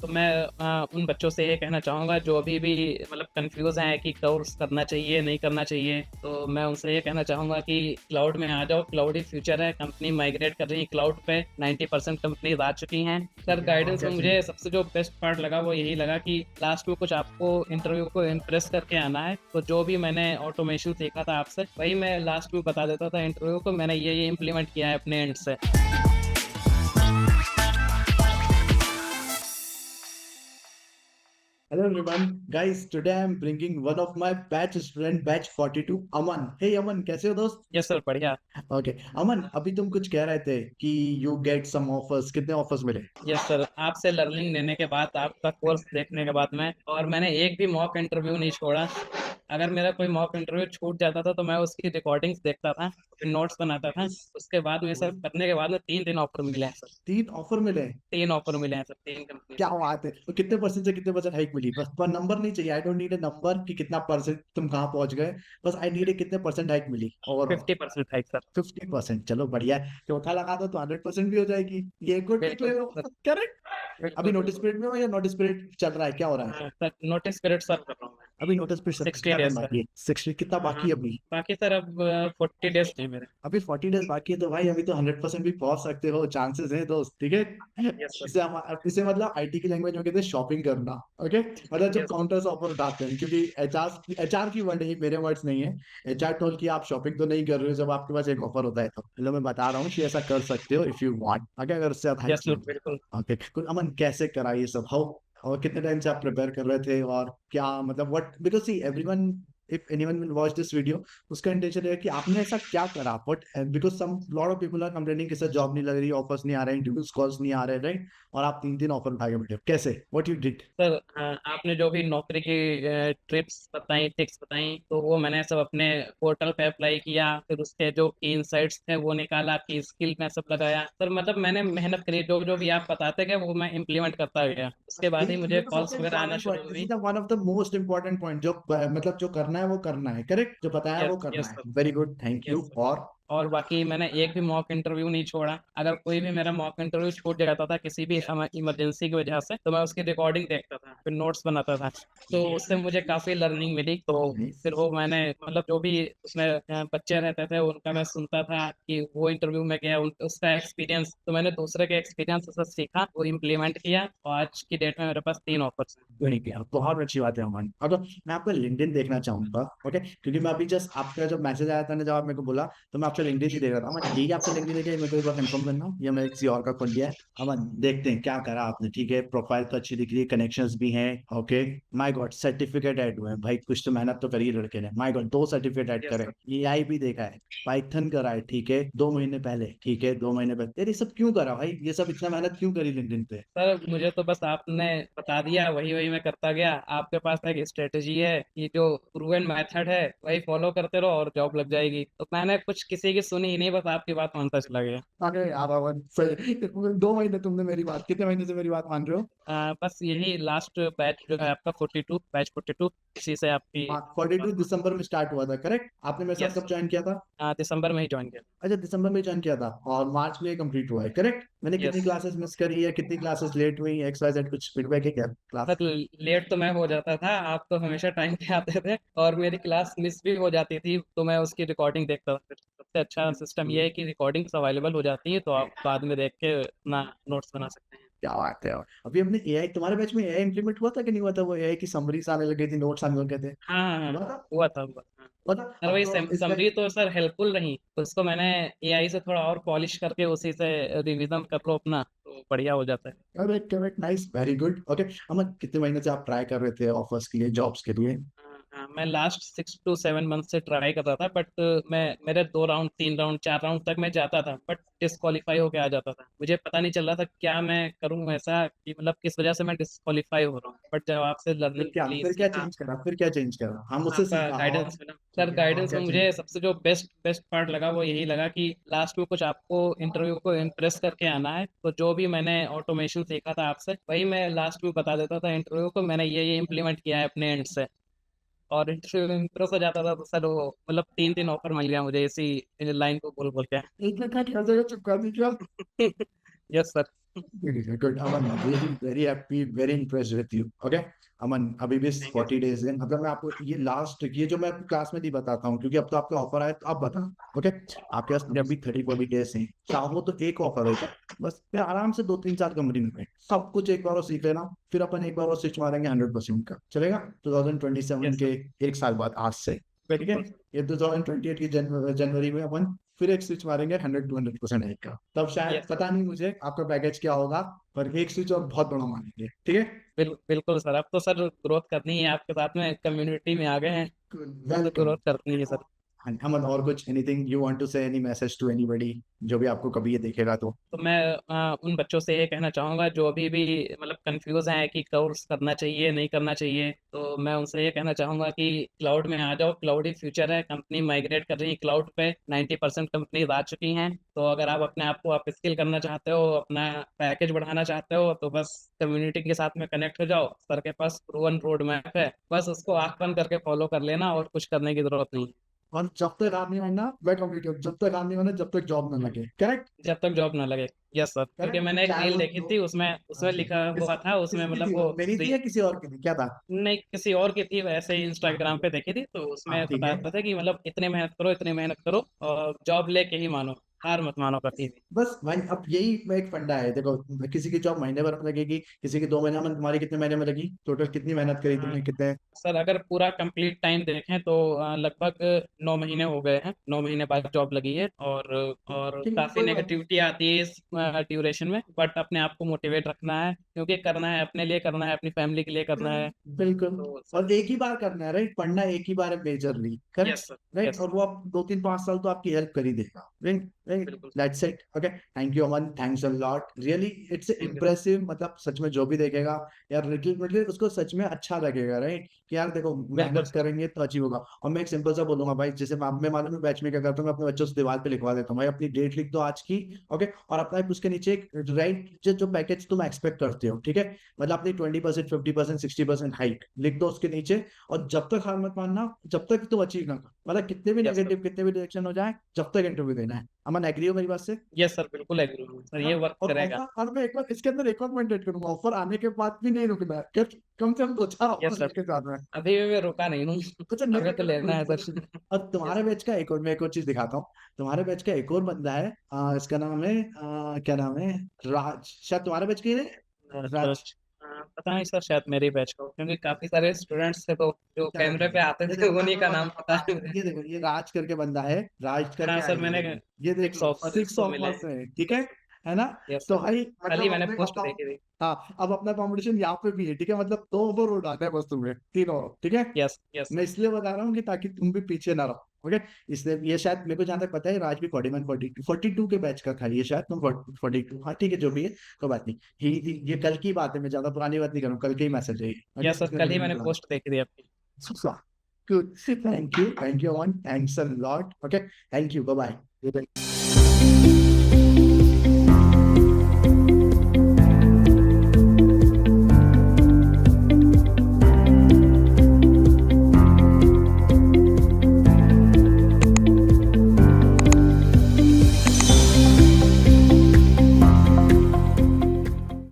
तो मैं उन बच्चों से ये कहना चाहूँगा जो अभी भी मतलब कंफ्यूज हैं कि कोर्स करना चाहिए नहीं करना चाहिए, तो मैं उनसे ये कहना चाहूँगा कि क्लाउड में आ जाओ, क्लाउड ही फ्यूचर है। कंपनी माइग्रेट कर रही है क्लाउड पे, 90% कंपनीज आ चुकी हैं। सर गाइडेंस में मुझे सबसे जो बेस्ट पार्ट लगा वो यही लगा कि लास्ट में कुछ आपको इंटरव्यू को इम्प्रेस करके आना है, तो जो भी मैंने ऑटोमेशन सीखा था आपसे वही मैं लास्ट में बता देता था इंटरव्यू को, मैंने ये इम्प्लीमेंट किया है अपने एंड से। Hello everyone, guys. Today I am bringing one of my batch student, batch 42, Aman. Hey Aman, कैसे हो दोस्त? यस सर, बढ़िया। Okay, Aman, अभी तुम कुछ कह रहे थे कि you get some offers. कितने offers मिले? यस सर, आपसे लर्निंग लेने के बाद, आपका कोर्स देखने के बाद में, और मैंने एक भी मॉक इंटरव्यू नहीं छोड़ा। अगर मेरा कोई मॉक इंटरव्यू छूट जाता था तो मैं उसकी रिकॉर्डिंग्स देखता था, फिर नोट्स बनाता था। उसके बाद में सर करने के बाद में 3 दिन ऑफर मिले हैं सर। 3 ऑफर मिले? 3 ऑफर मिले हैं सर, 3 कंपनी क्या से। बात है। तो कितने परसेंट से कितने परसेंट हाइक मिली? बस पर नंबर नहीं चाहिए। I don't need a number कि कितना परसेंट तुम कहाँ पहुंच गए। बस आई नीड ए कितने परसेंट हाइक मिली ओवरऑल? 50% hike sir. 50%। चलो बढ़िया है। चौथा लगा दो तो 100% भी हो जाएगी। ये गुड बिल्कुल निकले हो। Sir, correct. अभी बिल्कुल नोटिस बिल्कुल। पीरियड में हो या नोटिस पीरियड चल रहा है, क्या हो रहा है? हाँ सर, नोटिस पीरियड सर्व कर रहा हूँ मैं। अभी नोटिस पीरियड सब 60 कितना डेज टाइम सर। बाकी है? 60? कितना बाकी हाँ, है अभी? बाकी सर अब 40 डेज थे मेरे। अभी 40 डेज बाकी है तो भाई अभी तो 100% भी पहुंच सकते हो, चांसेस है दोस्त, ठीक है। Yes sir. इसे मतलब आईटी की लैंग्वेज में कहते हैं शॉपिंग करना। ओके, मतलब जब यस। काउंटर्स ऑफर उठाते हैं, क्योंकि एचआर की वर्ड है, मेरे वर्ड्स नहीं है। एचआर टोल की आप शॉपिंग तो नहीं कर रहे हो जब आपके पास एक ऑफर होता है, तो मतलब मैं बता रहा हूँ कि ऐसा कर सकते हो इफ यू वांट, अगर उससे आप हाइक यस सर, चाहिए। बिल्कुल। ओके, अमन कैसे करा ये सब, हाउ, और कितने टाइम से आप प्रिपेयर कर रहे थे, और क्या मतलब what, because see everyone, if anyone will watch this video, उसका इंटेंशन है कि आपने ऐसा क्या करा, but because some lot of people are complaining कि सर जॉब नहीं लग रही, ऑफर्स नहीं आ रहे, इंटरव्यूज कॉल्स नहीं आ रहे, राइट? और आप 3 3 ऑफर उठा के बैठे हो, कैसे, व्हाट यू डिड? सर आपने जो भी नौकरी की ट्रिप्स बताई, टिप्स बताई, तो वो मैंने सब अपने पोर्टल पे अप्लाई किया, फिर उसके जो की इनसाइट्स थे वो निकाला, आपकी स्किल में सब लगाया सर। मतलब मैंने मेहनत करी, जो जो भी आप बताते गए वो मैं इम्प्लीमेंट करता गया। उसके बाद ही ये मुझे तो कॉल्स सबसे वगैरह आना इंपॉर्टेंट शुरू पॉइंट, दिस हुई। Is the one of the most important point, जो मतलब जो करना है वो करना है, करेक्ट, जो बताया वो यस करना यस है, sir. Very good, thank yes you. Sir. और और बाकी मैंने एक भी मॉक इंटरव्यू नहीं छोड़ा। अगर कोई भी मेरा मॉक इंटरव्यू छूट जाता था किसी भी इमरजेंसी की वजह से, तो मैं उसकी रिकॉर्डिंग देखता था, फिर नोट्स बनाता था। तो उससे मुझे काफी लर्निंग मिली। तो फिर वो मैंने मतलब जो भी उसमें बच्चे रहते थे उनका मैं सुनता था कि वो इंटरव्यू में गया, उसका एक्सपीरियंस, तो मैंने दूसरे के एक्सपीरियंस से सीखा, वो इम्प्लीमेंट किया, और आज की डेट में मेरे पास 3 ऑफर्स हैं। नहीं किया, बहुत अच्छी बात है अमन। अब मैं आपका लिंक्डइन देखना चाहूंगा, ओके, क्योंकि मैं अभी जस्ट आपका जब मैसेज आया था ना, जब आप मेरे को बोला, तो मैं आपका लिंक्डइन ही देख रहा था। अमन यही आपका लिंक्डइन है क्या? मेरे को एक बार कंफर्म करना, या मैं किसी और का खोल लिया है? अमन देखते हैं क्या करा आपने, ठीक है, प्रोफाइल तो अच्छी दिख रही है, कनेक्शंस भी हैं, okay. My God, certificate add हुए हैं भाई, कुछ तो मेहनत तो करी लड़के ने। My God, 2 certificate add yes करे, सर। एआई भी देखा है, पाइथन करा है, ठीक है, 2 महीने पहले, ठीक है, 2 महीने पहले। यार ये सब क्यों करा भाई, ये सब इतना मेहनत क्यों करी लिंक्डइन पे? सर मुझे तो बस आपने बता दिया, वही वही मैं करता गया। आपके पास एक स्ट्रेटेजी है, ये जो प्रूवन मेथड है वही फॉलो करते रहो और जॉब लग जाएगी। तो मैंने कुछ किसी की सुनी ही नहीं, बस आपकी बात मानता चला गया। अरे यार अमन सही, 2 महीने तुमने मेरी बात, कितने महीने से मेरी बात मान रहे हो? बस यही लास्ट बैच जो है आपका 42, बैच 42, इसी से आपकी हाँ, 42 बात मान। दिसंबर में स्टार्ट हुआ था, करेक्ट? आपने मेरे साथ यस कब ज्वाइन किया था? सर, दिसंबर में ही ज्वाइन किया। अच्छा, दिसंबर में ज्वाइन किया था, और मार्च में कंप्लीट हुआ है, करेक्ट? मैंने कितनी यस क्लासेस मिस करी है, कितनी क्लासेस लेट हुई, एक्स वाई जेड, कुछ फीडबैक है क्या क्लास? सर, लेट तो मैं हो जाता था, आप तो हमेशा टाइम पे आते थे, और मेरी क्लास मिस भी हो जाती थी तो मैं उसकी रिकॉर्डिंग देखता था। फिर सबसे अच्छा सिस्टम ये है कि रिकॉर्डिंग्स अवेलेबल हो जाती है, तो आप बाद में देख के अपना नोट्स बना सकते हैं। क्या बात है। और अभी अपने एआई, तुम्हारे बैच में एआई इंप्लीमेंट हुआ था कि नहीं हुआ था? वो एआई की समरीज आने लगी थी, नोट्स आने लगे थे, हाँ हाँ हाँ, हुआ था? हुआ था हुआ था, हाँ। हुआ था। सर अब वही तो इस समरी तो सर हेल्पफुल रही, तो उसको मैंने एआई से थोड़ा और पॉलिश करके उसी से रिवीजन कर लो अपना, तो बढ़िया हो जाता है। Correct correct, nice, very good, okay. Aman कितने महीने से आप ट्राई कर रहे थे ऑफर्स के लिए, जॉब्स के लिए? हाँ, हाँ, मैं लास्ट 6 to 7 मंथ से ट्राई कर रहा था, बट मैं मेरे 2 राउंड 3 राउंड 4 राउंड तक मैं जाता था, बट डिस्qualify होके आ जाता था। मुझे पता नहीं चल रहा था क्या मैं करूं ऐसा कि मतलब किस वजह से मैं डिस्qualify हो रहा हूँ, बट जब आपसे फिर लर्निंग क्या, मिली, फिर क्या सीखा, चेंज करा, फिर क्या चेंज करा, हम उससे आपका सीखा, और गाइडेंस मिला सर। ठीक है, और गाइडेंस क्या में चेंज? मुझे सबसे जो बेस्ट बेस्ट पार्ट लगा वो यही लगा कि लास्ट में कुछ आपको इंटरव्यू को इम्प्रेस करके आना है, तो जो भी मैंने ऑटोमेशन सीखा था आपसे वही मैं लास्ट में बता देता था इंटरव्यू को, मैंने ये इम्प्लीमेंट किया है अपने एंड से। और इंटरव्यू में इम्प्रेस हो जाता था तो सर वो मतलब 3 3 ऑफर मिल गया मुझे इसी लाइन को बोल बोल के। एक मिनट का, क्या जगह चुपका दी क्या? Yes sir. Good. Aman, really very happy, very impressed with you. Okay, अमन अभी भी थैंक यू 40 days है। मतलब मैं आपको ये लास्ट ये जो मैं क्लास में नहीं बताता हूँ क्योंकि अब तो आपका ऑफर आया तो आप बता। ओके, आपके पास जब भी 30 40 days हैं, चाहो तो एक ऑफर होगा, बस फिर आराम से 2 3 4 कंपनी में सब कुछ एक बार और सीख लेना, फिर अपन एक बार और स्विच मारेंगे 100% का चलेगा 2027 यस के सर 1 साल बाद आज से। ठीक है, बिल्कुल ये 2028 की जनवरी में अपन फिर एक स्विच मारेंगे 100 to 100% एक का, तब शायद यस पता नहीं मुझे आपका पैकेज क्या होगा, पर एक स्विच और बहुत बड़ा मारेंगे। ठीक है, बिल्कुल सर अब तो सर ग्रोथ करनी है आपके साथ में कम्युनिटी में आ गए हैं तो वेलकम। ग्रोथ करनी है सर अमन और कुछ एनीथिंग यू वांट टू से, एनी मैसेज टू एनीबॉडी जो भी आपको कभी ये देखेगा तो? तो मैं उन बच्चों से ये कहना चाहूँगा जो अभी भी मतलब कंफ्यूज हैं कि कोर्स करना चाहिए नहीं करना चाहिए तो मैं उनसे ये कहना चाहूँगा कि क्लाउड में आ जाओ क्लाउड ही फ्यूचर है कंपनी माइग्रेट कर रही है क्लाउड पे 90% कंपनीज आ चुकी हैं तो अगर आप अपने आप को आप स्किल करना चाहते हो अपना पैकेज बढ़ाना चाहते हो तो बस कम्युनिटी के साथ में कनेक्ट हो जाओ सर के पास प्रूवन रोड मैप है बस उसको आंख बंद करके फॉलो कर लेना और कुछ करने की जरूरत नहीं और जब तक आदमी बनना मैं कंप्लीट जब तक आदमी बनना जब तक जॉब न लगे। करेक्ट। जब तक जॉब ना लगे यस सर क्योंकि करेक्ट, मैंने एक चाहे रील वो देखी थी उसमें उसमें लिखा हुआ था उसमें किसकी मतलब थी, वो मेरी थी या किसी और की थी, क्या था? नहीं किसी और की थी वैसे ही इंस्टाग्राम पे देखी थी तो हाँ उसमें ठीक बता है। रहे थे कि मतलब इतने मेहनत करो और जॉब लेके ही मानो हार मत मानो कभी भी बस भाई अब यही एक फंडा है, देखो किसी की जॉब महीने भर में लगेगी, किसी की 2 महीने में, तुम्हारी कितने महीने में लगी, टोटल कितनी मेहनत करी अ, तुमने, कितने? सर अगर पूरा कंप्लीट टाइम देखें तो लगभग 9 महीने हो गए हैं 9 महीने बाद जॉब लगी है और ठीक है, काफी कोई बात। नेगेटिविटी आती है इस ड्यूरेशन में बट अपने आप को मोटिवेट रखना है क्योंकि करना है अपने लिए करना है अपनी फैमिली के लिए करना है बिल्कुल। तो सर और एक ही बार करना है, राइट, पढ़ना एक ही बार है majorly, correct. Yes sir right, yes और वो आप 2 3 5 साल तो आपकी हेल्प कर ही देगा, राइट राइट। बिल्कुल that's it. Okay, thank you Aman, thanks a lot, really it's thank you sir impressive. मतलब सच में जो भी देखेगा यार, लिटिल लिटिल उसको सच में अच्छा लगेगा, राइट, कि यार देखो बिल्कुल मेहनत सर करेंगे तो अचीव होगा। और मैं एक सिंपल सा बोलूंगा भाई, जैसे मैं मालूम है बैच में क्या करता हूँ, मैं अपने बच्चों से दीवार पे लिखवा देता हूँ भाई अपनी डेट लिख दो आज की। ओके, और अपना एक उसके नीचे एक राइट जो पैकेज तुम एक्सपेक्ट करते हो, ठीक है, मतलब अपनी 20% 50% 60% हाइक लिख दो उसके नीचे। और जब तक हार मत मानना, जब तक तुम अचीव ना करो, मतलब कितने भी यस सर नेगेटिव कितने भी रिएक्शन हो जाए, जब तक इंटरव्यू देना है। अमन एग्री हो मेरी बात से? यस सर बिल्कुल एग्री हूँ सर है ना? ये वर्क और करेगा ऑफर, और मैं एक बार इसके अंदर एक और पॉइंट ऐड करूंगा, ऑफर आने के बाद भी नहीं रुकना है, कम से कम 2 4 यस ऑफर सर लेके जाना है। अभी भी मैं रुका नहीं हूँ अच्छा हमें तो लेना है नहीं। सर और यस तुम्हारे बैच का एक और, मैं एक और चीज दिखाता हूँ। तुम्हारे बैच का एक और बंदा है, इसका नाम है क्या नाम है, राज, शायद तुम्हारे बैच के सर राज। पता नहीं सर शायद मेरी बैच को क्योंकि काफी सारे स्टूडेंट्स थे तो जो चलो कैमरे ठीक पे है, आते ये थे देखो मैं उन्हीं तुम्हें का नाम पता है मुझे ये देखो ये राज करके बंदा है, राज हाँ करके सर आईडी मैंने है, ये देख 6 लो ऑफर 6 इसको मिले ऑफर्स है, ठीक है ना? यस तो सर भाई कल ही मतलब मैंने अपने पोस्ट अपना, देखी थी हाँ अब अपना कंपटीशन यहाँ पे भी है, ठीक है, मतलब 2 ओवर उड़ाते हैं बस तुम्हें, 3 ओवर, ठीक है। यस यस मैं सर इसलिए बता रहा हूँ कि ताकि तुम भी पीछे ना रहो, ओके। इसलिए ये शायद मेरे को जहां तक पता है राज भी 41 42 के बैच का था ये, शायद तुम 42, हाँ ठीक है जो भी है, कोई बात नहीं। ये कल की बात है, मैं ज्यादा पुरानी बात नहीं करूँ, कल के ही मैसेज है ये, ओके, यस सर इसमें कल ही रिवील मैंने नहीं पोस्ट देखी थी आपकी करूँगा। Good. Thank you. Thank you, one. Thanks a lot. Okay. Thank you. Bye bye.